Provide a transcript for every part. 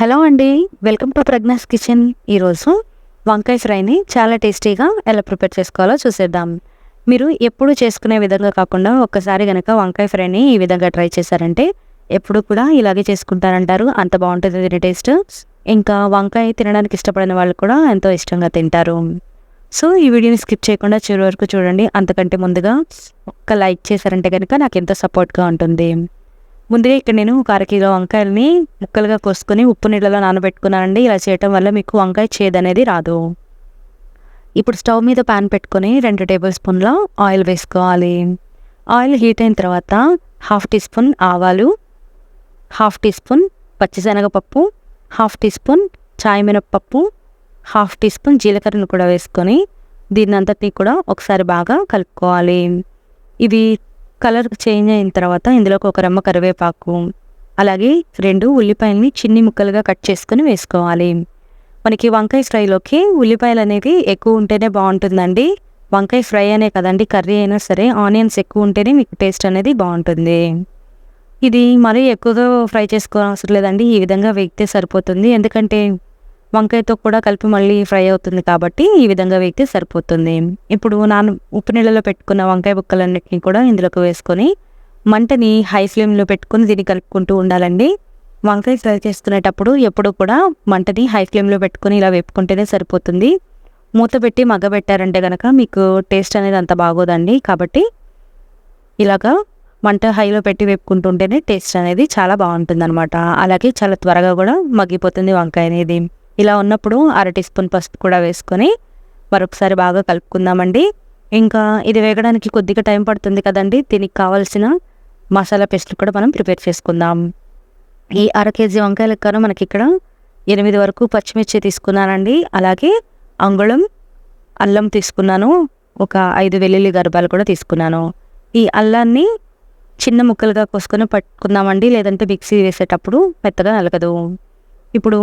Hello అండి, welcome to Pragna's kitchen. ఈరోజు వంకాయ ఫ్రైని చాలా టేస్టీగా ఎలా ప్రిపేర్ చేసుకోవాలో చూసేద్దాం. మీరు ఎప్పుడు చేసుకునే విధంగా కాకుండా ఒక్కసారి కనుక వంకాయ ఫ్రైని ఈ విధంగా ట్రై చేశారంటే ఎప్పుడు కూడా ఇలాగే చేసుకుంటారంటారు. అంత బాగుంటుంది దీని టేస్ట్. ఇంకా వంకాయ తినడానికి ఇష్టపడిన వాళ్ళు కూడా ఎంతో ఇష్టంగా తింటారు. సో ఈ వీడియోని స్కిప్ చేయకుండా చివరి వరకు చూడండి. అంతకంటే ముందుగా ఒక్క లైక్ చేశారంటే కనుక నాకు ఎంతో సపోర్ట్గా ఉంటుంది. ముందుగా ఇక్కడ నేను ఒక అరకిలో వంకాయలని ముక్కలుగా కోసుకొని ఉప్పు నీళ్ళలో నానబెట్టుకున్నానండి. ఇలా చేయటం వల్ల మీకు వంకాయ చేదు అనేది రాదు. ఇప్పుడు స్టవ్ మీద ప్యాన్ పెట్టుకొని 2 టేబుల్ స్పూన్ల ఆయిల్ వేసుకోవాలి. ఆయిల్ హీట్ అయిన తర్వాత 1/2 టీ స్పూన్ ఆవాలు, 1/2 టీ స్పూన్ పచ్చిశనగపప్పు, 1/2 టీ స్పూన్ చాయ్ మినప్పప్పు, 1/2 టీ స్పూన్ జీలకర్రను కూడా వేసుకొని దీన్ని అంతటినీ కూడా ఒకసారి బాగా కలుపుకోవాలి. ఇది కలర్ చేంజ్ అయిన తర్వాత ఇందులోకి ఒక రెమ్మ కరివేపాకు, అలాగే 2 ఉల్లిపాయలని చిన్ని ముక్కలుగా కట్ చేసుకొని వేసుకోవాలి. మనకి వంకాయ ఫ్రైలోకి ఉల్లిపాయలు అనేవి ఎక్కువ ఉంటేనే బాగుంటుందండి. వంకాయ ఫ్రై అనే కదండి, కర్రీ అయినా సరే ఆనియన్స్ ఎక్కువ ఉంటేనే మీకు టేస్ట్ అనేది బాగుంటుంది. ఇది మరీ ఎక్కువగా ఫ్రై చేసుకోవాల్సిన లేదండి, ఈ విధంగా వేగితే సరిపోతుంది. ఎందుకంటే వంకాయతో కూడా కలిపి మళ్ళీ ఫ్రై అవుతుంది కాబట్టి ఈ విధంగా వేగితే సరిపోతుంది. ఇప్పుడు ఉప్పు నీళ్ళలో పెట్టుకున్న వంకాయ ముక్కలన్నిటిని కూడా ఇందులోకి వేసుకొని మంటని హై ఫ్లేమ్లో పెట్టుకుని దీన్ని కలుపుకుంటూ ఉండాలండి. వంకాయ ఫ్రై చేసుకునేటప్పుడు ఎప్పుడు కూడా మంటని హై ఫ్లేమ్లో పెట్టుకుని ఇలా వేపుకుంటేనే సరిపోతుంది. మూత పెట్టి మగ్గబెట్టారంటే కనుక మీకు టేస్ట్ అనేది అంత బాగోదండి. కాబట్టి ఇలాగా మంట హైలో పెట్టి వేపుకుంటుంటేనే టేస్ట్ అనేది చాలా బాగుంటుంది అనమాట. అలాగే చాలా త్వరగా కూడా మగ్గిపోతుంది వంకాయ అనేది. ఇలా ఉన్నప్పుడు 1/2 టీ స్పూన్ పసుపు కూడా వేసుకొని మరొకసారి బాగా కలుపుకుందామండి. ఇంకా ఇది వేగడానికి కొద్దిగా టైం పడుతుంది కదండి. దీనికి కావాల్సిన మసాలా పేస్ట్లు కూడా మనం ప్రిపేర్ చేసుకుందాం. ఈ 1/2 కేజీ వంకాయలకు గాను మనకి ఇక్కడ 8 వరకు పచ్చిమిర్చి తీసుకున్నానండి. అలాగే అంగుళం అల్లం తీసుకున్నాను. ఒక 5 వెల్లుల్లి గర్భాలు కూడా తీసుకున్నాను. ఈ అల్లాన్ని చిన్న ముక్కలుగా కోసుకొని పట్టుకుందామండి, లేదంటే మిక్సీ వేసేటప్పుడు మెత్తగా నలగదు. ఇప్పుడు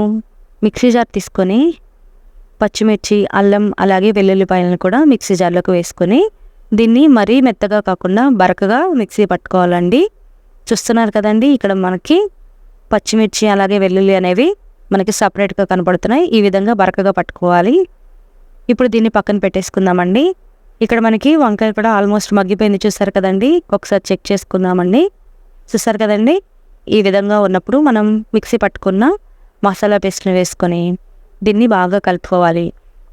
మిక్సీ జార్ తీసుకొని పచ్చిమిర్చి, అల్లం అలాగే వెల్లుల్లిపాయలను కూడా మిక్సీ జార్లోకి వేసుకొని దీన్ని మరీ మెత్తగా కాకుండా బరకగా మిక్సీ పట్టుకోవాలండి. చూస్తున్నారు కదండి, ఇక్కడ మనకి పచ్చిమిర్చి అలాగే వెల్లుల్లి అనేవి మనకి సపరేట్గా కనపడుతున్నాయి. ఈ విధంగా బరకగా పట్టుకోవాలి. ఇప్పుడు దీన్ని పక్కన పెట్టేసుకుందామండి. ఇక్కడ మనకి వంకాయ కూడా ఆల్మోస్ట్ మగ్గిపోయింది, చూసారు కదండి. ఒకసారి చెక్ చేసుకుందామండి. చూసారు కదండి, ఈ విధంగా ఉన్నప్పుడు మనం మిక్సీ పట్టుకున్న మసాలా పేస్ట్ని వేసుకొని దీన్ని బాగా కలుపుకోవాలి.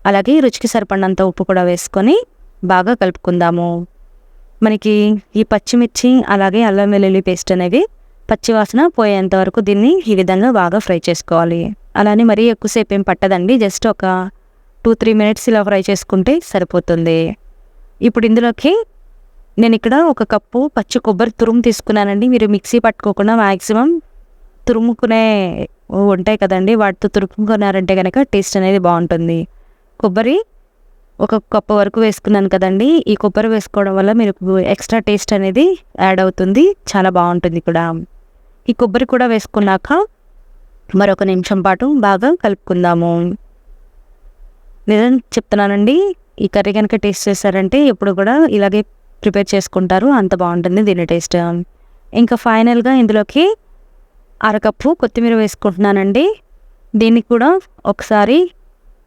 అలాగే రుచికి సరిపడినంత ఉప్పు కూడా వేసుకొని బాగా కలుపుకుందాము. మనకి ఈ పచ్చిమిర్చి అలాగే అల్లం వెల్లుల్లి పేస్ట్ అనేవి పచ్చివాసన పోయేంత వరకు దీన్ని ఈ విధంగా బాగా ఫ్రై చేసుకోవాలి. అలానే మరీ ఎక్కువసేపు ఏం పట్టదండి, జస్ట్ ఒక 2-3 మినిట్స్ ఇలా ఫ్రై చేసుకుంటే సరిపోతుంది. ఇప్పుడు ఇందులోకి నేను ఇక్కడ 1 కప్పు పచ్చి కొబ్బరి తురుము తీసుకున్నానండి. మీరు మిక్సీ పట్టుకోకుండా మ్యాక్సిమం తురుముకునే ఉంటాయి కదండి, వాటితో తురుముకున్నారంటే కనుక టేస్ట్ అనేది బాగుంటుంది. కొబ్బరి 1 కప్పు వరకు వేసుకున్నాను కదండి. ఈ కొబ్బరి వేసుకోవడం వల్ల మీకు ఎక్స్ట్రా టేస్ట్ అనేది యాడ్ అవుతుంది, చాలా బాగుంటుంది కూడా. ఈ కొబ్బరి కూడా వేసుకున్నాక మరొక నిమిషం పాటు బాగా కలుపుకుందాము. నిజం చెప్తున్నానండి, ఈ కర్రీ కనుక టేస్ట్ చేశారంటే ఎప్పుడు కూడా ఇలాగే ప్రిపేర్ చేసుకుంటారు, అంత బాగుంటుంది దీని టేస్ట్. ఇంకా ఫైనల్గా ఇందులోకి 1/2 కప్పు కొత్తిమీర వేసుకుంటున్నానండి. దీన్ని కూడా ఒకసారి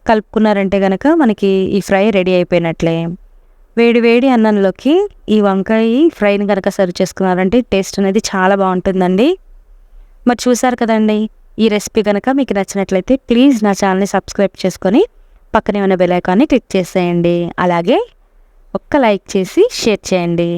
కలుపుకున్నారంటే కనుక మనకి ఈ ఫ్రై రెడీ అయిపోయినట్లే. వేడి వేడి అన్నంలోకి ఈ వంకాయ ఫ్రైని కనుక సర్వ్ చేసుకున్నారంటే టేస్ట్ అనేది చాలా బాగుంటుందండి. మరి చూసారు కదండి, ఈ రెసిపీ కనుక మీకు నచ్చినట్లయితే ప్లీజ్ నా ఛానల్ని సబ్స్క్రైబ్ చేసుకొని పక్కనే ఉన్న బెల్ ఐకాన్ని క్లిక్ చేసేయండి. అలాగే ఒక్క లైక్ చేసి షేర్ చేయండి.